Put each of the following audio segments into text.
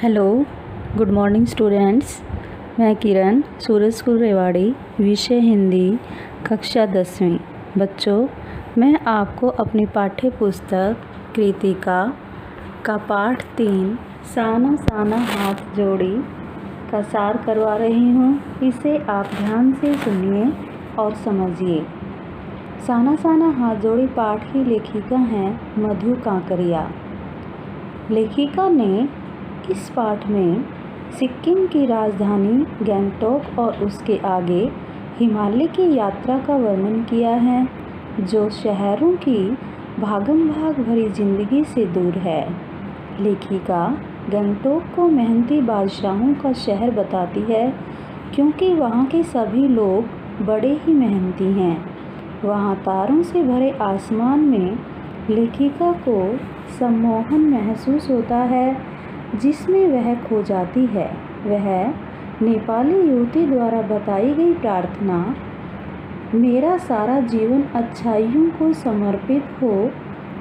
Hello, good morning students. मैं किरण, सूरजपुर रेवाड़ी, विषय हिंदी, कक्षा 10वीं। बच्चों, मैं आपको अपनी पाठ्य पुस्तक कृतिका का पाठ 3 साना साना हाथ जोड़ी का सार करवा रही हूँ। इसे आप ध्यान से सुनिए और समझिए। साना साना हाथ जोड़ी पाठ की लेखिका हैं मधु कांकरिया। लेखिका ने इस पाठ में सिक्किम की राजधानी गंगटोक और उसके आगे हिमालय की यात्रा का वर्णन किया है, जो शहरों की भागम भाग भरी जिंदगी से दूर है। लेखिका गंगटोक को मेहनती बादशाहों का शहर बताती है, क्योंकि वहाँ के सभी लोग बड़े ही मेहनती हैं। वहाँ तारों से भरे आसमान में लेखिका को सम्मोहन महसूस होता है, जिसमें वह खो जाती है। वह नेपाली युवती द्वारा बताई गई प्रार्थना, मेरा सारा जीवन अच्छाइयों को समर्पित हो,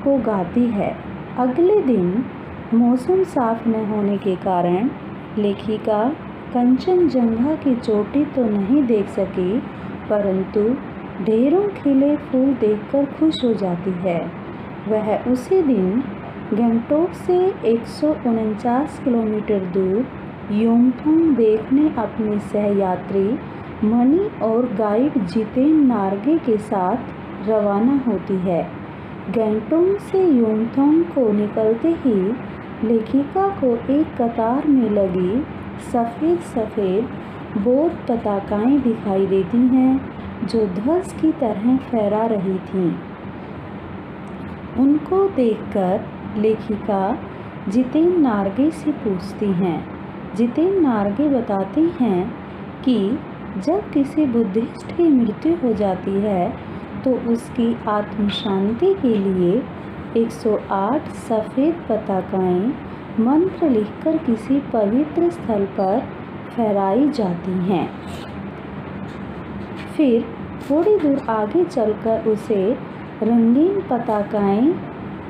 को गाती है। अगले दिन मौसम साफ न होने के कारण लेखिका कंचनजंगा की चोटी तो नहीं देख सकी, परंतु ढेरों खिले फूल देखकर खुश हो जाती है। वह उसी दिन गंगटोक से 149 किलोमीटर दूर योंगथोंग देखने अपने सहयात्री मणि और गाइड जितेन नार्गे के साथ रवाना होती है। गंगटोक से योंगथोंग को निकलते ही लेखिका को एक कतार में लगी सफ़ेद सफ़ेद बौद्ध पताकाएं दिखाई देती हैं, जो ध्वज की तरह फहरा रही थीं। उनको देखकर लेखिका जितेन नार्गे से पूछती हैं। जितेन नार्गे बताते हैं कि जब किसी बुद्धिस्ट की मृत्यु हो जाती है तो उसकी आत्म शांति के लिए 108 सफ़ेद पताकाएं मंत्र लिखकर किसी पवित्र स्थल पर फहराई जाती हैं। फिर थोड़ी दूर आगे चलकर उसे रंगीन पताकाएं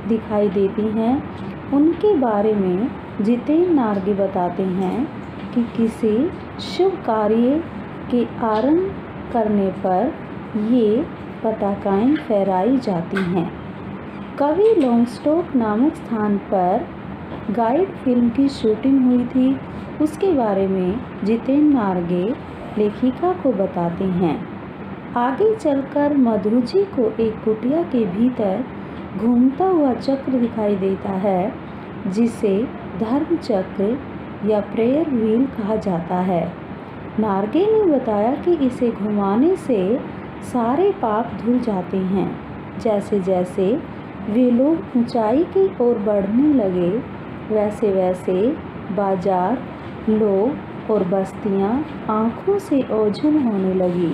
दिखाई देती हैं। उनके बारे में जितेन नार्गे बताते हैं कि किसी शुभ कार्य के आरंभ करने पर ये पताकाएं फहराई जाती हैं। कवि लॉन्गस्टोक नामक स्थान पर गाइड फिल्म की शूटिंग हुई थी, उसके बारे में जितेन नार्गे लेखिका को बताते हैं। आगे चलकर मधु जी को एक कुटिया के भीतर घूमता हुआ चक्र दिखाई देता है, जिसे धर्म चक्र या प्रेयर व्हील कहा जाता है। नार्गे ने बताया कि इसे घुमाने से सारे पाप धुल जाते हैं। जैसे जैसे वे लोग ऊंचाई की ओर बढ़ने लगे, वैसे वैसे बाजार, लोग और बस्तियां आँखों से ओझल होने लगी।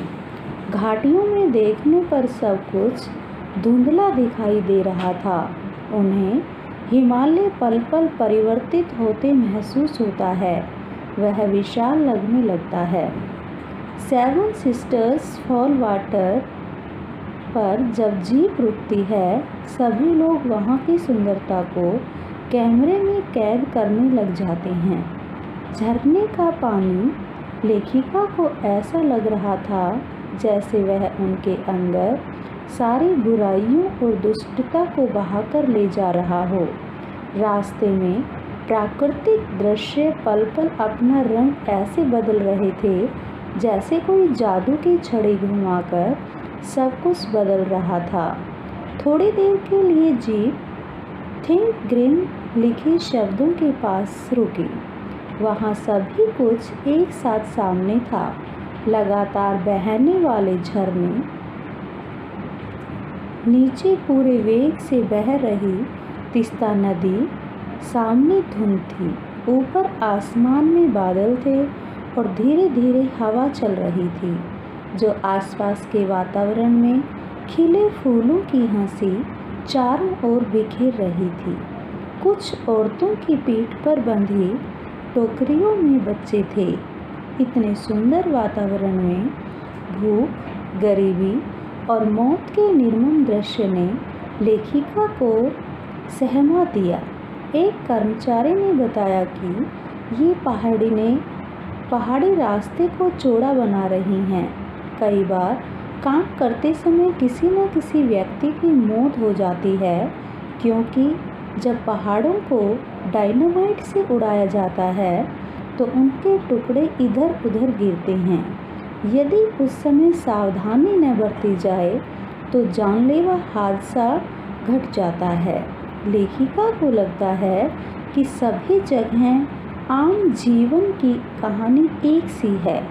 घाटियों में देखने पर सब कुछ धुंधला दिखाई दे रहा था। उन्हें हिमालय पल पल परिवर्तित होते महसूस होता है। वह विशाल लगने लगता है। 7 सिस्टर्स फॉल वाटर पर जब जीप रुकती है, सभी लोग वहाँ की सुंदरता को कैमरे में कैद करने लग जाते हैं। झरने का पानी लेखिका को ऐसा लग रहा था जैसे वह उनके अंदर सारी बुराइयों और दुष्टता को बहाकर ले जा रहा हो। रास्ते में प्राकृतिक दृश्य पल पल अपना रंग ऐसे बदल रहे थे जैसे कोई जादू की छड़ी घुमाकर सब कुछ बदल रहा था। थोड़ी देर के लिए जीप थिंक ग्रीन लिखे शब्दों के पास रुकी। वहाँ सभी कुछ एक साथ सामने था। लगातार बहने वाले झरने, नीचे पूरे वेग से बह रही तीस्ता नदी, सामने धुंध थी, ऊपर आसमान में बादल थे और धीरे धीरे हवा चल रही थी, जो आसपास के वातावरण में खिले फूलों की हंसी चारों ओर बिखेर रही थी। कुछ औरतों की पीठ पर बंधी टोकरियों में बच्चे थे। इतने सुंदर वातावरण में भूख, गरीबी और मौत के निर्मम दृश्य ने लेखिका को सहमा दिया। एक कर्मचारी ने बताया कि ये पहाड़ी रास्ते को चौड़ा बना रही हैं। कई बार काम करते समय किसी न किसी व्यक्ति की मौत हो जाती है, क्योंकि जब पहाड़ों को डायनामाइट से उड़ाया जाता है तो उनके टुकड़े इधर उधर गिरते हैं। यदि उस समय सावधानी न बरती जाए तो जानलेवा हादसा घट जाता है। लेखिका को लगता है कि सभी जगह आम जीवन की कहानी एक सी है।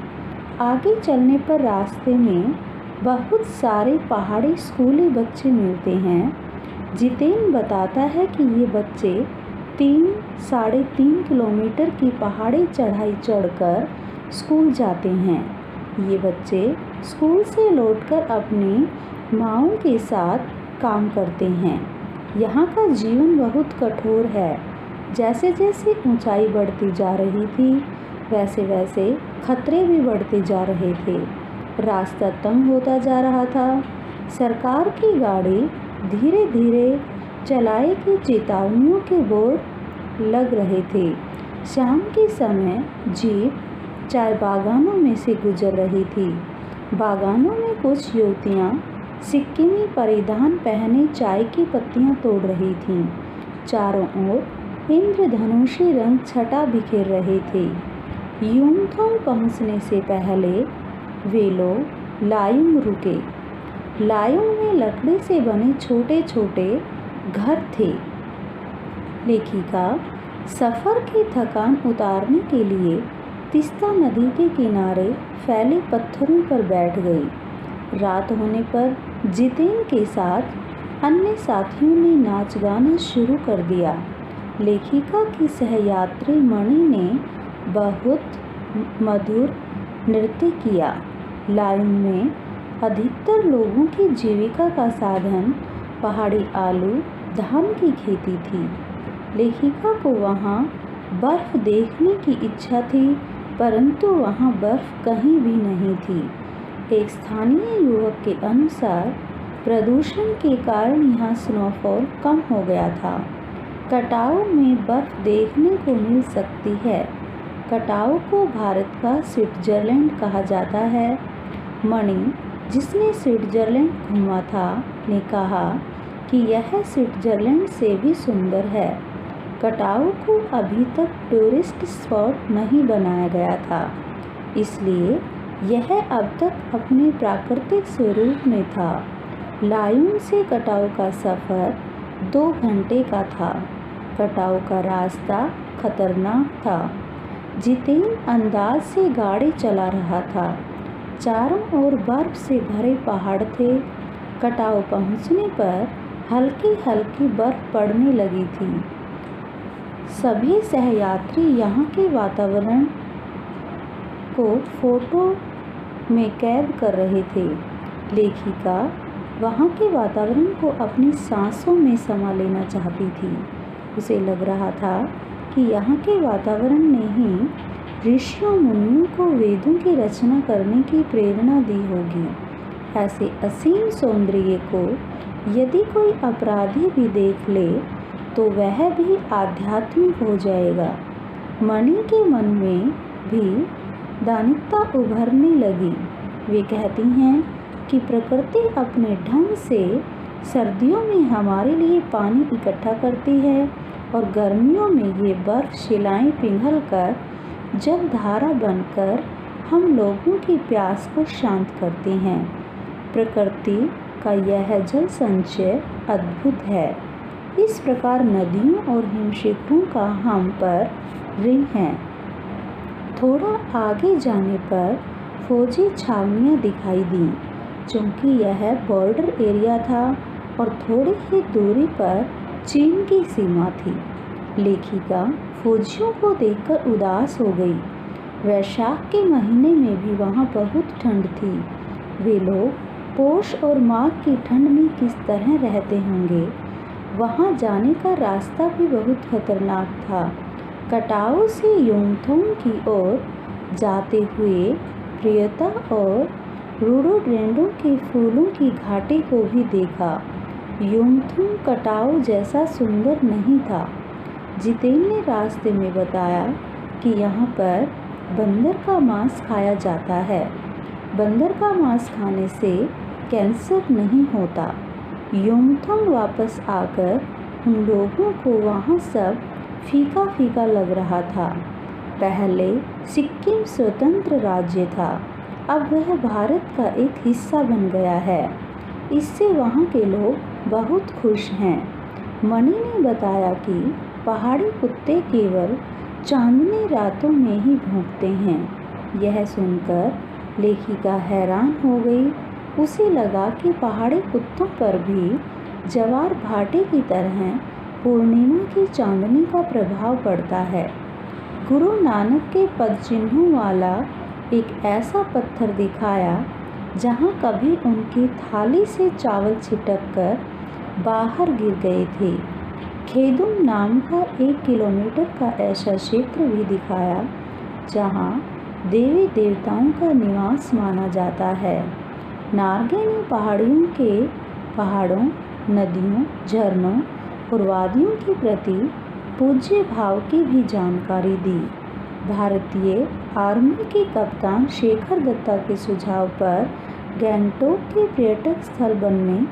आगे चलने पर रास्ते में बहुत सारे पहाड़ी स्कूली बच्चे मिलते हैं। जितेन बताता है कि ये बच्चे 3-3.5 किलोमीटर की पहाड़ी चढ़ाई चढ़कर स्कूल जाते हैं। ये बच्चे स्कूल से लौटकर अपनी माँओं के साथ काम करते हैं। यहाँ का जीवन बहुत कठोर है। जैसे जैसे ऊंचाई बढ़ती जा रही थी, वैसे वैसे खतरे भी बढ़ते जा रहे थे। रास्ता तंग होता जा रहा था। सरकार की गाड़ी धीरे धीरे चलाए की चेतावनियों के बोर्ड लग रहे थे। शाम के समय जीप चाय बागानों में से गुजर रही थी। बागानों में कुछ युवतियाँ सिक्किमी परिधान पहने चाय की पत्तियाँ तोड़ रही थीं। चारों ओर इंद्रधनुषी रंग छटा बिखेर रहे थे। युमथांग पहुँचने से पहले वे लोग लायुंग रुके। लायुंग में लकड़ी से बने छोटे छोटे घर थे। लेखिका सफ़र की थकान उतारने के लिए तीस्ता नदी के किनारे फैले पत्थरों पर बैठ गई। रात होने पर जितेन के साथ अन्य साथियों ने नाच गाना शुरू कर दिया। लेखिका की सहयात्री मणि ने बहुत मधुर नृत्य किया। लायुंग में अधिकतर लोगों की जीविका का साधन पहाड़ी आलू धान की खेती थी। लेखिका को वहाँ बर्फ़ देखने की इच्छा थी, परंतु वहाँ बर्फ़ कहीं भी नहीं थी। एक स्थानीय युवक के अनुसार प्रदूषण के कारण यहाँ स्नोफॉल कम हो गया था। कटाऊ में बर्फ़ देखने को मिल सकती है। कटाऊ को भारत का स्विट्ज़रलैंड कहा जाता है। मणि, जिसने स्विट्ज़रलैंड घूमा था, ने कहा कि यह स्विट्ज़रलैंड से भी सुंदर है। कटाऊ को अभी तक टूरिस्ट स्पॉट नहीं बनाया गया था, इसलिए यह अब तक अपने प्राकृतिक स्वरूप में था। लायुंग से कटाऊ का सफ़र 2 घंटे का था। कटाऊ का रास्ता खतरनाक था। जितेन अंदाज से गाड़ी चला रहा था। चारों ओर बर्फ से भरे पहाड़ थे। कटाऊ पहुंचने पर हल्की हल्की बर्फ पड़ने लगी थी। सभी सहयात्री यहाँ के वातावरण को फोटो में कैद कर रहे थे। लेखिका वहाँ के वातावरण को अपनी सांसों में समा लेना चाहती थी। उसे लग रहा था कि यहाँ के वातावरण ने ही ऋषियों मुनियों को वेदों की रचना करने की प्रेरणा दी होगी। ऐसे असीम सौंदर्य को यदि कोई अपराधी भी देख ले तो वह भी आध्यात्मिक हो जाएगा। मणि के मन में भी दानिकता उभरने लगी। वे कहती हैं कि प्रकृति अपने ढंग से सर्दियों में हमारे लिए पानी इकट्ठा करती है और गर्मियों में ये बर्फ शिलाएं पिघल कर जल धारा बनकर हम लोगों की प्यास को शांत करती हैं। प्रकृति का यह जल संचय अद्भुत है। इस प्रकार नदियों और हिमशिखरों का हम पर ऋण है। थोड़ा आगे जाने पर फौजी छावनियाँ दिखाई दी, चूँकि यह बॉर्डर एरिया था और थोड़ी ही दूरी पर चीन की सीमा थी। लेखिका फौजियों को देखकर उदास हो गई। वैशाख के महीने में भी वहाँ बहुत ठंड थी। वे लोग पोष और माघ की ठंड में किस तरह रहते होंगे। वहाँ जाने का रास्ता भी बहुत खतरनाक था। कटाऊ से युमथांग की ओर जाते हुए प्रियता और रोडोडेंड्रन के फूलों की घाटी को भी देखा। युमथांग कटाऊ जैसा सुंदर नहीं था। जितेन ने रास्ते में बताया कि यहाँ पर बंदर का मांस खाया जाता है। बंदर का मांस खाने से कैंसर नहीं होता। युमथांग वापस आकर उन लोगों को वहाँ सब फीका फीका लग रहा था। पहले सिक्किम स्वतंत्र राज्य था, अब वह भारत का एक हिस्सा बन गया है। इससे वहाँ के लोग बहुत खुश हैं। मणि ने बताया कि पहाड़ी कुत्ते केवल चांदनी रातों में ही भौंकते हैं। यह सुनकर लेखिका हैरान हो गई। उसे लगा कि पहाड़ी कुत्तों पर भी जवार भाटे की तरह पूर्णिमा की चांदनी का प्रभाव पड़ता है। गुरु नानक के पद चिन्हों वाला एक ऐसा पत्थर दिखाया जहाँ कभी उनकी थाली से चावल छिटक कर बाहर गिर गए थे। खेदुम नाम का 1 किलोमीटर का ऐसा क्षेत्र भी दिखाया जहाँ देवी देवताओं का निवास माना जाता है। नार्गे ने पहाड़ों, नदियों, झरनों और वादियों के प्रति पूज्य भाव की भी जानकारी दी। भारतीय आर्मी के कप्तान शेखर दत्ता के सुझाव पर गैंगटोक के पर्यटक स्थल बनने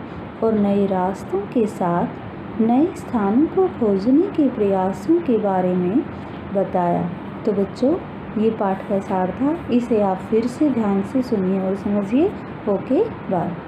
और नए रास्तों के साथ नए स्थानों को खोजने के प्रयासों के बारे में बताया। तो बच्चों, ये पाठ का सार था। इसे आप फिर से ध्यान से सुनिए और समझिए। Okay, bye.